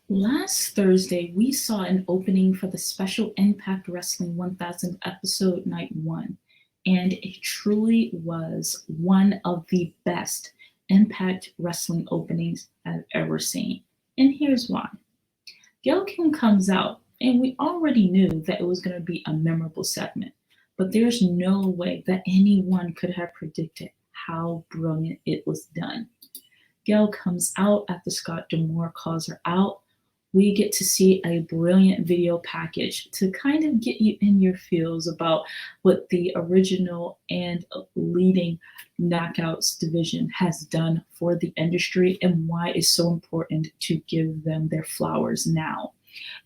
Last Thursday, we saw an opening for the special Impact Wrestling 1000 episode night one, and it truly was one of the best Impact Wrestling openings I've ever seen. And here's why. Gail Kim comes out, and we already knew that it was going to be a memorable segment, but there's no way that anyone could have predicted how brilliant it was done. Gail comes out after Scott Demore calls her out. We get to see a brilliant video package to kind of get you in your feels about what the original and leading Knockouts division has done for the industry and why it's so important to give them their flowers now.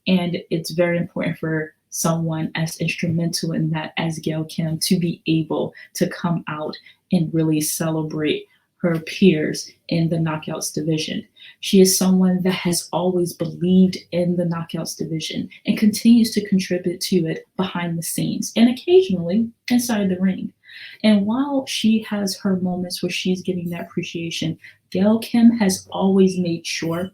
And it's very important for someone as instrumental in that as Gail Kim to be able to come out and really celebrate her peers in the Knockouts division. She is someone that has always believed in the Knockouts division and continues to contribute to it behind the scenes and occasionally inside the ring. And while she has her moments where she's getting that appreciation, Gail Kim has always made sure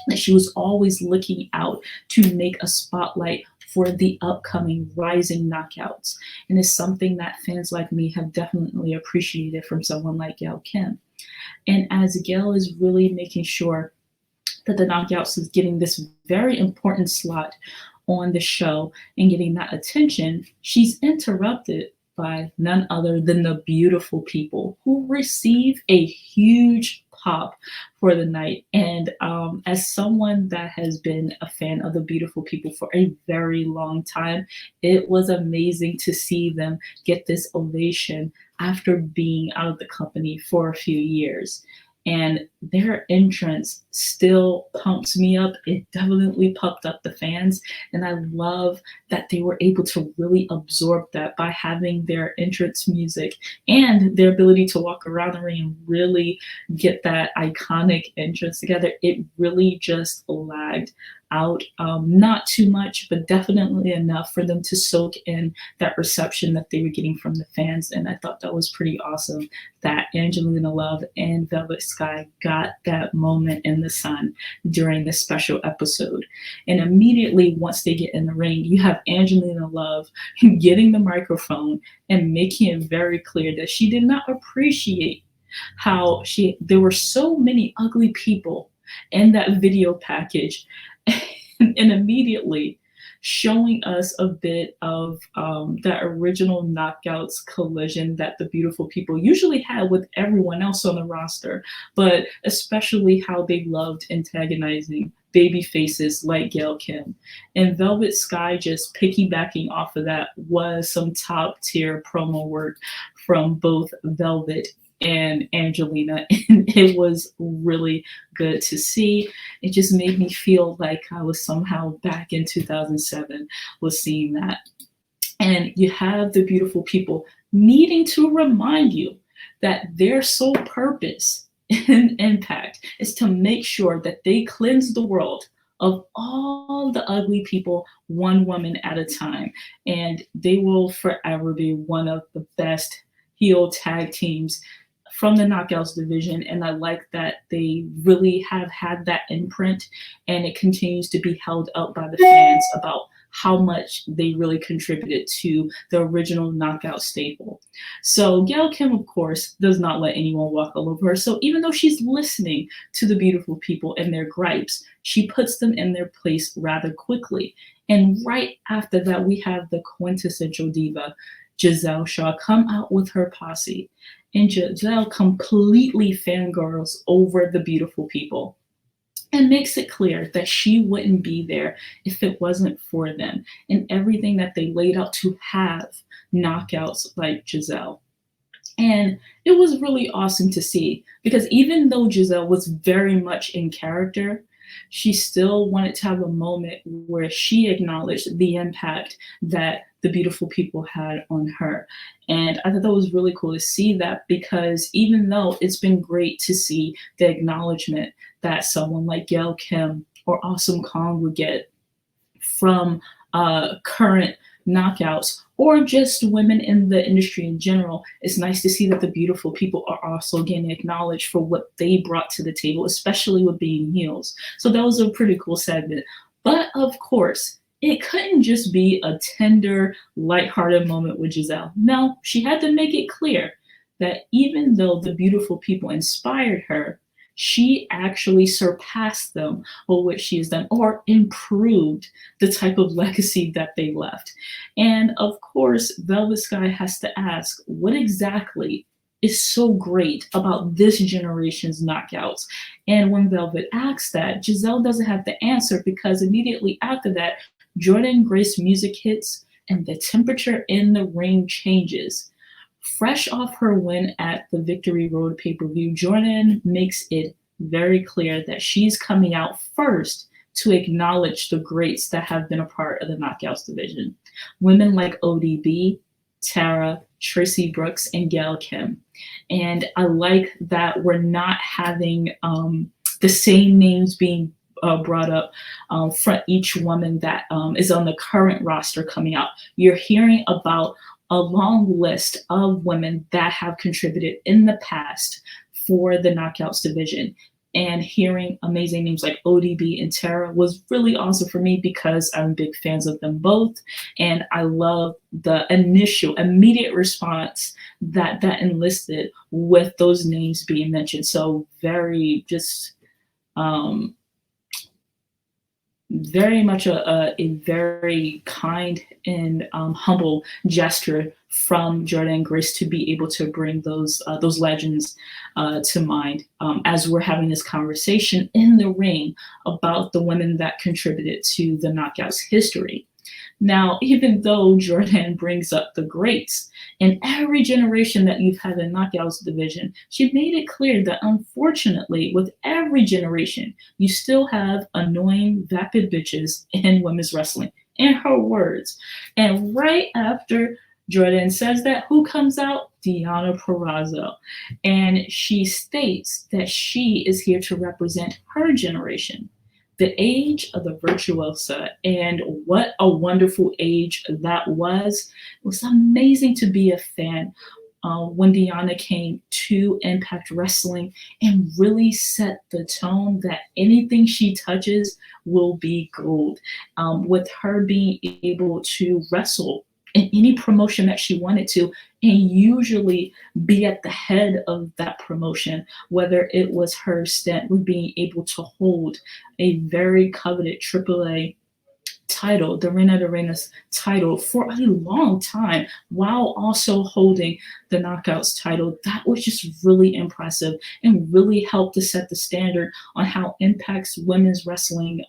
that she was always looking out to make a spotlight for the upcoming rising knockouts. And it's something that fans like me have definitely appreciated from someone like Gail Kim. And as Gail is really making sure that the knockouts is getting this very important slot on the show and getting that attention, she's interrupted by none other than the beautiful people who receive a huge pop for the night. And as someone that has been a fan of the beautiful people for a very long time, it was amazing to see them get this ovation after being out of the company for a few years. And their entrance still pumps me up. It definitely pumped up the fans. And I love that they were able to really absorb that by having their entrance music and their ability to walk around the ring and really get that iconic entrance together. It really just lagged out. Not too much, but definitely enough for them to soak in that reception that they were getting from the fans. And I thought that was pretty awesome that Angelina Love and Velvet Sky got that moment in the sun during this special episode. And immediately once they get in the ring, you have Angelina Love getting the microphone and making it very clear that she did not appreciate how there were so many ugly people in that video package and immediately showing us a bit of that original knockouts collision that the beautiful people usually had with everyone else on the roster, but especially how they loved antagonizing baby faces like Gail Kim. And Velvet Sky just piggybacking off of that was some top tier promo work from both Velvet and Angelina, and it was really good to see. It just made me feel like I was somehow back in 2007 was seeing that. And you have the beautiful people needing to remind you that their sole purpose and impact is to make sure that they cleanse the world of all the ugly people, one woman at a time. And they will forever be one of the best heel tag teams from the Knockouts division. And I like that they really have had that imprint and it continues to be held up by the fans about how much they really contributed to the original Knockout staple. So Gail Kim, of course, does not let anyone walk all over her. So even though she's listening to the beautiful people and their gripes, she puts them in their place rather quickly. And right after that, we have the quintessential diva, Giselle Shaw, come out with her posse. And Giselle completely fangirls over the beautiful people and makes it clear that she wouldn't be there if it wasn't for them and everything that they laid out to have knockouts like Giselle. And it was really awesome to see because even though Giselle was very much in character, she still wanted to have a moment where she acknowledged the impact that the beautiful people had on her. And I thought that was really cool to see that because even though it's been great to see the acknowledgement that someone like Gail Kim or Awesome Kong would get from current knockouts or just women in the industry in general, it's nice to see that the beautiful people are also getting acknowledged for what they brought to the table, especially with being heels. So that was a pretty cool segment. But of course, it couldn't just be a tender, lighthearted moment with Giselle. No, she had to make it clear that even though the beautiful people inspired her, she actually surpassed them with what she has done or improved the type of legacy that they left. And of course, Velvet Sky has to ask, what exactly is so great about this generation's knockouts? And when Velvet asks that, Giselle doesn't have the answer because immediately after that, Jordan Grace music hits and the temperature in the ring changes. Fresh off her win at the Victory Road pay per view, Jordan makes it very clear that she's coming out first to acknowledge the greats that have been a part of the Knockouts division. Women like ODB, Tara, Tracy Brooks, and Gail Kim. And I like that we're not having the same names being brought up for each woman that is on the current roster coming out. You're hearing about a long list of women that have contributed in the past for the Knockouts division. And hearing amazing names like ODB and Tara was really awesome for me because I'm big fans of them both. And I love the initial, immediate response that enlisted with those names being mentioned. So very just very much a very kind and humble gesture from Jordan Grace to be able to bring those legends to mind as we're having this conversation in the ring about the women that contributed to the Knockouts history. Now, even though Jordan brings up the greats, in every generation that you've had in Knockouts division, she made it clear that unfortunately, with every generation, you still have annoying, vapid bitches in women's wrestling, in her words. And right after Jordan says that, who comes out? Deonna Purrazzo. And she states that she is here to represent her generation, the age of the virtuosa. And what a wonderful age that was. It was amazing to be a fan when Deonna came to Impact Wrestling and really set the tone that anything she touches will be gold. With her being able to wrestle in any promotion that she wanted to, and usually be at the head of that promotion, whether it was her stint with being able to hold a very coveted AAA title, the Reina de Reinas title, for a long time, while also holding the Knockouts title. That was just really impressive and really helped to set the standard on how Impact's women's wrestling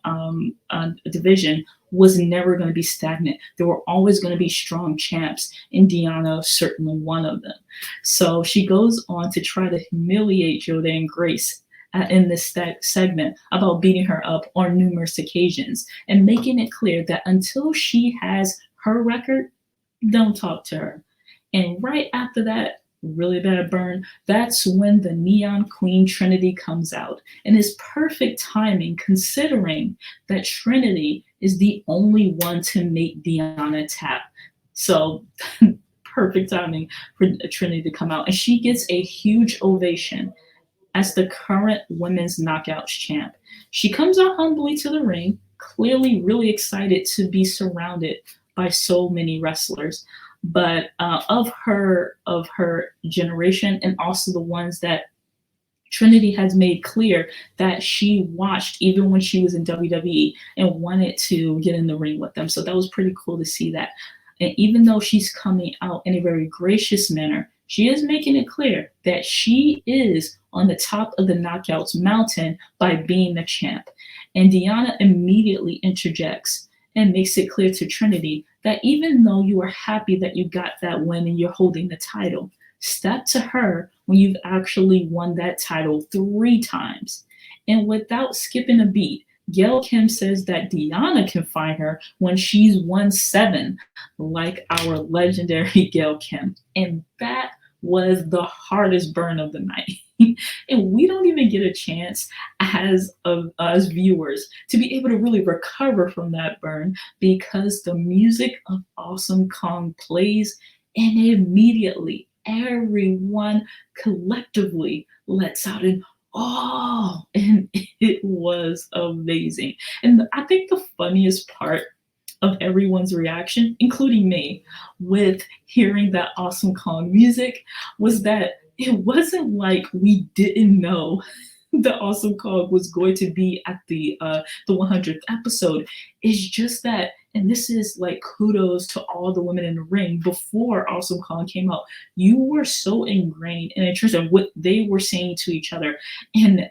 division was never going to be stagnant. There were always going to be strong champs, and Deonna certainly one of them. So she goes on to try to humiliate Jordan Grace in this segment about beating her up on numerous occasions and making it clear that until she has her record, don't talk to her. And right after that, really bad burn, that's when the Neon Queen Trinity comes out. And it's perfect timing considering that Trinity is the only one to make Deonna tap. So perfect timing for Trinity to come out. And she gets a huge ovation as the current women's Knockouts champ. She comes out humbly to the ring, clearly really excited to be surrounded by so many wrestlers, but of her generation, and also the ones that Trinity has made clear that she watched even when she was in WWE and wanted to get in the ring with them. So that was pretty cool to see that. And even though she's coming out in a very gracious manner, she is making it clear that she is on the top of the Knockouts mountain by being the champ. And Deonna immediately interjects and makes it clear to Trinity that even though you are happy that you got that win and you're holding the title, step to her when you've actually won that title 3 times. And without skipping a beat, Gail Kim says that Deonna can find her when she's won 7, like our legendary Gail Kim. And that was the hardest burn of the night. And we don't even get a chance as viewers to be able to really recover from that burn because the music of Awesome Kong plays and immediately everyone collectively lets out an oh, and it was amazing. And I think the funniest part of everyone's reaction, including me, with hearing that Awesome Kong music was that it wasn't like we didn't know the Awesome Kong was going to be at the 100th episode. It's just that, and this is like kudos to all the women in the ring before Awesome Kong came out. You were so ingrained in terms of what they were saying to each other, and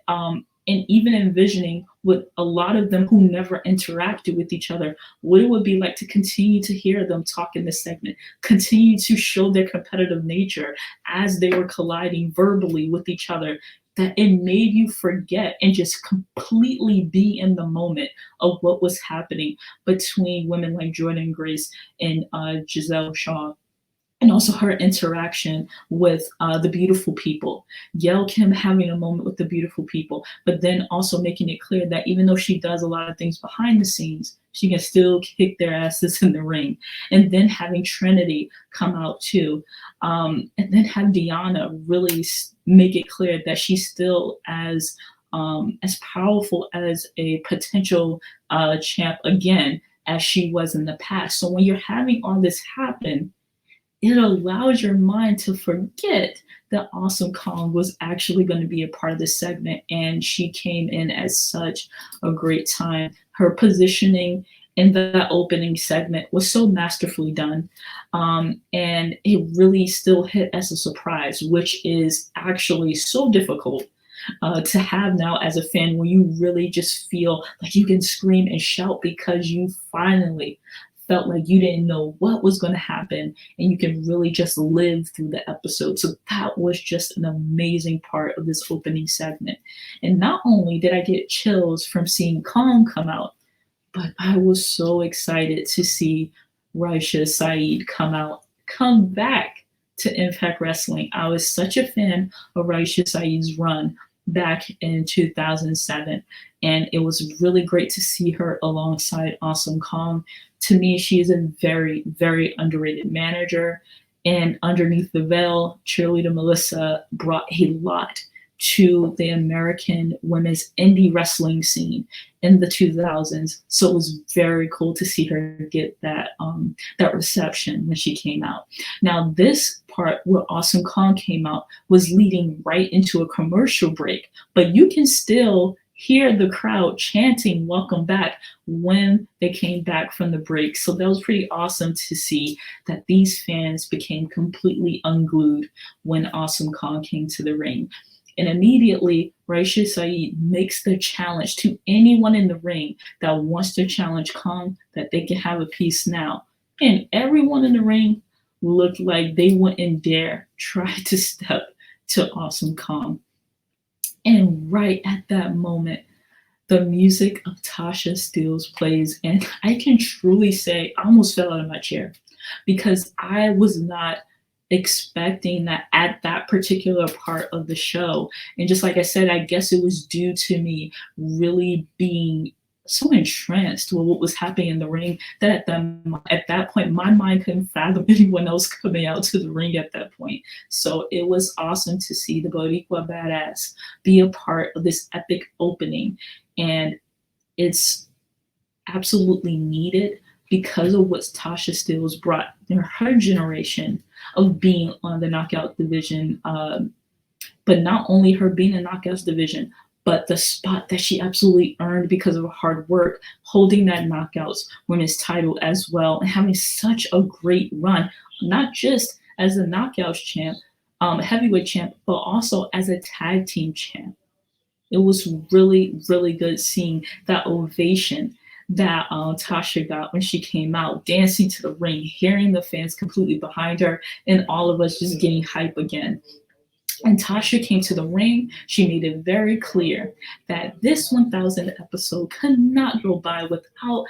even envisioning with a lot of them who never interacted with each other, what it would be like to continue to hear them talk in this segment, continue to show their competitive nature as they were colliding verbally with each other, that it made you forget and just completely be in the moment of what was happening between women like Jordan Grace and Giselle Shaw, and also her interaction with the beautiful people. Gail Kim having a moment with the beautiful people, but then also making it clear that even though she does a lot of things behind the scenes, she can still kick their asses in the ring. And then having Trinity come out too. And then have Deanna really make it clear that she's still as powerful as a potential champ again as she was in the past. So when you're having all this happen, it allows your mind to forget that Awesome Kong was actually going to be a part of this segment, and she came in at such a great time. Her positioning in that opening segment was so masterfully done, and it really still hit as a surprise, which is actually so difficult to have now as a fan, when you really just feel like you can scream and shout because you finally felt like you didn't know what was going to happen and you can really just live through the episode. So that was just an amazing part of this opening segment. And not only did I get chills from seeing Kong come out, but I was so excited to see Raisha Saeed come back to Impact Wrestling. I was such a fan of Raisha Saeed's run back in 2007, and it was really great to see her alongside Awesome Kong. To me, she is a very, very underrated manager, and underneath the veil, Cheerleader Melissa brought a lot to the American women's indie wrestling scene in the 2000s. So it was very cool to see her get that reception when she came out. Now, this part where Awesome Kong came out was leading right into a commercial break, but you can still hear the crowd chanting welcome back when they came back from the break. So that was pretty awesome to see that these fans became completely unglued when Awesome Kong came to the ring. And immediately, Raisha Saeed makes the challenge to anyone in the ring that wants to challenge Kong that they can have a piece now. And everyone in the ring looked like they wouldn't dare try to step to Awesome Kong. And right at that moment, the music of Tasha Steelz plays, and I can truly say I almost fell out of my chair because I was not expecting that at that particular part of the show. And just like I said, I guess it was due to me really being so entranced with what was happening in the ring that at that point, my mind couldn't fathom anyone else coming out to the ring at that point. So it was awesome to see the Boricua Badass be a part of this epic opening. And it's absolutely needed because of what Tasha Steelz brought in her generation of being on the Knockout division. But not only her being in Knockouts division, but the spot that she absolutely earned because of her hard work, holding that Knockouts women's title as well, and having such a great run, not just as a Knockouts champ, heavyweight champ, but also as a tag team champ. It was really, really good seeing that ovation that Tasha got when she came out, dancing to the ring, hearing the fans completely behind her, and all of us just getting hype again. And Tasha came to the ring. She made it very clear that this 1000th episode could not go by without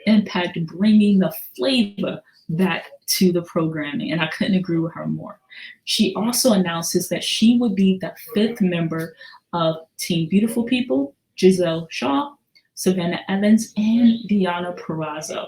Impact bringing the flavor back to the programming, and I couldn't agree with her more. She also announces that she would be the fifth member of Team Beautiful People, Giselle Shaw, Savannah Evans, and Diana Perrazzo,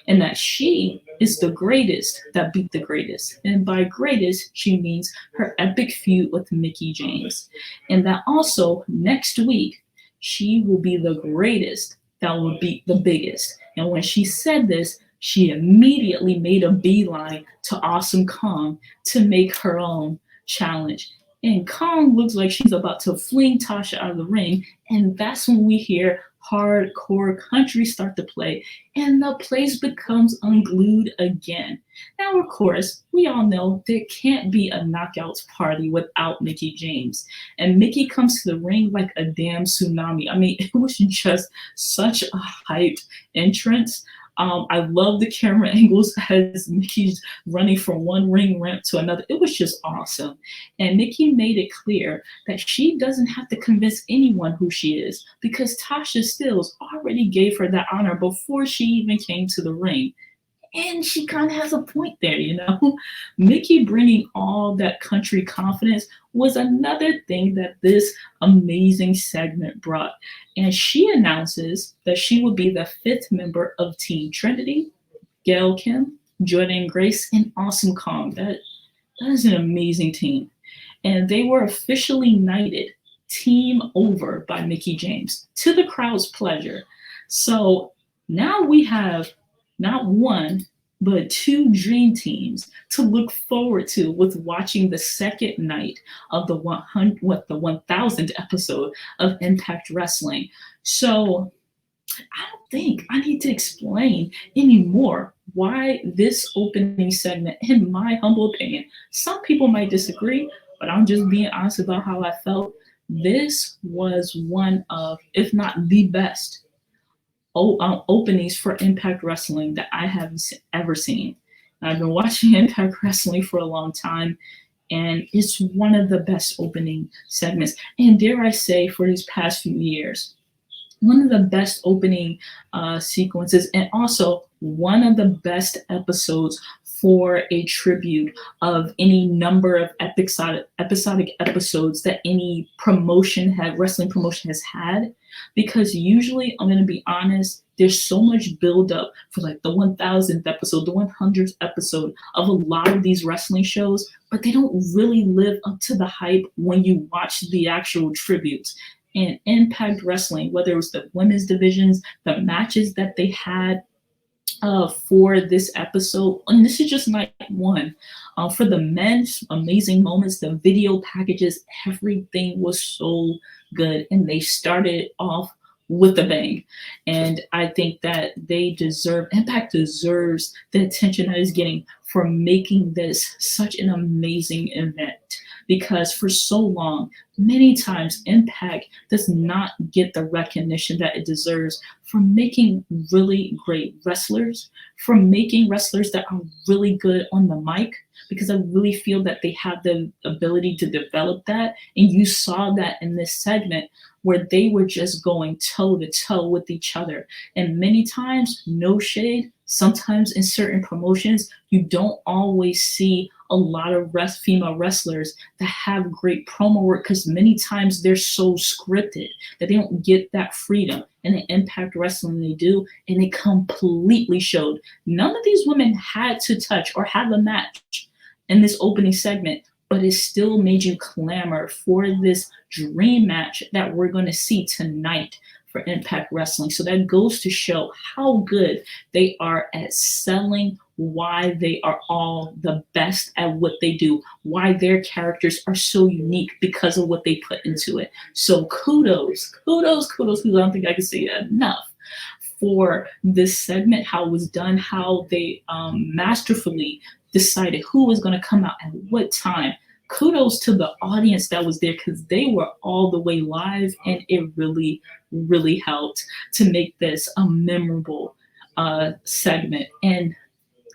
and that she is the greatest that beat the greatest. And by greatest, she means her epic feud with Mickie James. And that also next week, she will be the greatest that will beat the biggest. And when she said this, she immediately made a beeline to Awesome Kong to make her own challenge. And Kong looks like she's about to fling Tasha out of the ring. And that's when we hear hardcore country start to play, and the place becomes unglued again. Now, of course, we all know there can't be a knockouts party without Mickie James. And Mickie comes to the ring like a damn tsunami. I mean, it was just such a hyped entrance. I love the camera angles as Mickey's running from one ring ramp to another. It was just awesome. And Mickie made it clear that she doesn't have to convince anyone who she is because Tasha Steelz already gave her that honor before she even came to the ring. And she kind of has a point there, you know. Mickie bringing all that country confidence was another thing that this amazing segment brought. And she announces that she will be the fifth member of Team Trinity, Gail Kim, Jordan Grace, and Awesome Kong. That is an amazing team. And they were officially knighted team over by Mickie James to the crowd's pleasure. So now we have not one, but two dream teams to look forward to with watching the second night of the 1000th episode of Impact Wrestling. So I don't think I need to explain anymore why this opening segment, in my humble opinion, some people might disagree, but I'm just being honest about how I felt. This was one of, if not the best, openings for Impact Wrestling that I have ever seen. I've been watching Impact Wrestling for a long time, and it's one of the best opening segments. And dare I say, for these past few years, one of the best opening sequences, and also one of the best episodes for a tribute of any number of episodic episodes that any wrestling promotion has had. Because usually, I'm going to be honest, there's so much buildup for like the 1000th episode, the 100th episode of a lot of these wrestling shows, but they don't really live up to the hype when you watch the actual tributes. And Impact Wrestling, whether it was the women's divisions, the matches that they had for this episode, and this is just night one. For the men's amazing moments, the video packages, everything was so good, and they started off with a bang. And I think that Impact deserves the attention that it's getting for making this such an amazing event. Because for so long, many times Impact does not get the recognition that it deserves for making really great wrestlers, for making wrestlers that are really good on the mic, because I really feel that they have the ability to develop that. And you saw that in this segment where they were just going toe to toe with each other. And many times, no shade, sometimes in certain promotions, you don't always see a lot of female wrestlers that have great promo work because many times they're so scripted that they don't get that freedom. And in Impact Wrestling, they do, and it completely showed. None of these women had to touch or have a match in this opening segment, but it still made you clamor for this dream match that we're going to see tonight for Impact Wrestling. So that goes to show how good they are at selling why they are all the best at what they do, why their characters are so unique because of what they put into it. So kudos. I don't think I can say that enough for this segment, how it was done, how they masterfully decided who was going to come out at what time. Kudos to the audience that was there because they were all the way live, and it really, really helped to make this a memorable segment and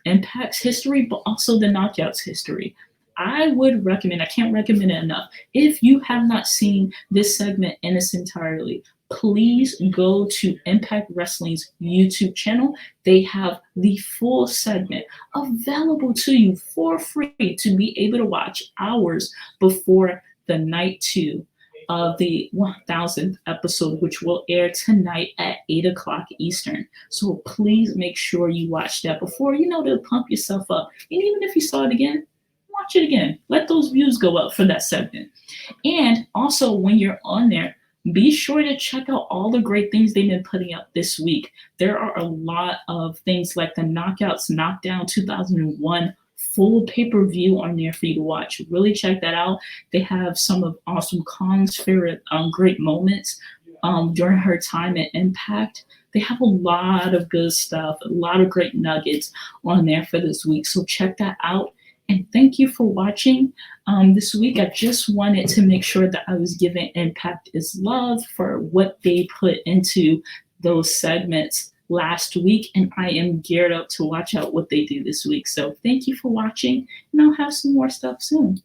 Impact's history, but also the Knockouts history. I would recommend, I can't recommend it enough, if you have not seen this segment in its entirety, please go to Impact Wrestling's YouTube channel. They have the full segment available to you for free to be able to watch hours before the night 2 of the 1000th episode, which will air tonight at 8 o'clock Eastern. So please make sure you watch that before, to pump yourself up. And even if you saw it again, watch it again. Let those views go up for that segment. And also, when you're on there, be sure to check out all the great things they've been putting out this week. There are a lot of things like the Knockouts Knockdown 2001 full pay-per-view on there for you to watch. Really check that out. They have some of Awesome Kong's favorite great moments during her time at Impact. They have a lot of good stuff, a lot of great nuggets on there for this week. So check that out. And thank you for watching. This week, I just wanted to make sure that I was giving Impact its love for what they put into those segments last week. And I am geared up to watch out what they do this week. So thank you for watching, and I'll have some more stuff soon.